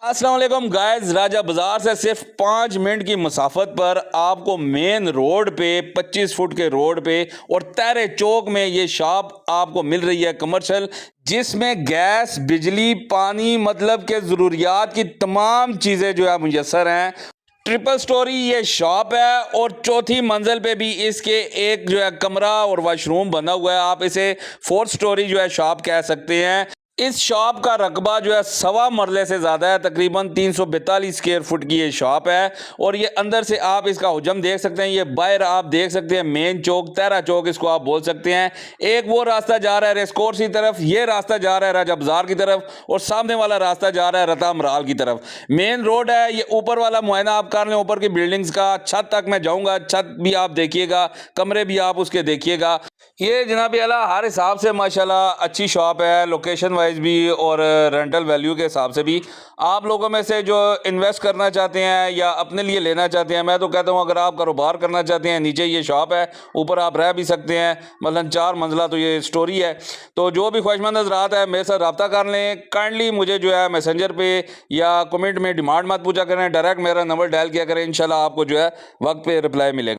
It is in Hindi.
अस्सलाम वालेकुम गाइस, राजा बाजार से सिर्फ 5 मिनट की मुसाफत पर आपको मेन रोड पे 25 फुट के रोड पे और तारे चौक में ये शॉप आपको मिल रही है कमर्शियल, जिसमें गैस, बिजली, पानी मतलब के ज़रूरियात की तमाम चीज़ें जो है मुयसर हैं। ट्रिपल स्टोरी ये शॉप है और चौथी मंजिल पे भी इसके एक जो है कमरा और वॉशरूम बना हुआ है। आप इसे फोर्थ स्टोरी जो है शॉप कह सकते हैं। इस शॉप का रकबा जो है 1.25 मरले से ज़्यादा है, तकरीबन 342 स्क्वायर फुट की ये शॉप है। और ये अंदर से आप इसका हुजम देख सकते हैं, ये बाहर आप देख सकते हैं मेन चौक, तेरा चौक इसको आप बोल सकते हैं। एक वो रास्ता जा रहा है रेस्कोर्स की तरफ, ये रास्ता जा रहा है राजा बाजार की तरफ और सामने वाला रास्ता जा रहा है रता मराल की तरफ। मेन रोड है ये। ऊपर वाला मुआयना आप कर लें, ऊपर की बिल्डिंग्स का। छत तक मैं जाऊँगा, छत भी आप देखिएगा, कमरे भी आप उसके देखिएगा। ये जनाब आला हर हिसाब से माशाल्लाह अच्छी शॉप है, लोकेशन वाइज भी और रेंटल वैल्यू के हिसाब से भी। आप लोगों में से जो इन्वेस्ट करना चाहते हैं या अपने लिए लेना चाहते हैं, मैं तो कहता हूँ अगर आप कारोबार करना चाहते हैं, नीचे ये शॉप है, ऊपर आप रह भी सकते हैं। मतलब 4 मंजिला तो ये स्टोरी है। तो जो भी ख्वाहिशमंद हज़रात है मेरे साथ रब्ता कर लें। काइंडली मुझे जो है मैसेंजर पे या कमेंट में डिमांड मत पूछा करें, डायरेक्ट मेरा नंबर डायल किया करें। इंशाल्लाह आपको जो है वक्त पे रिप्लाई मिलेगा।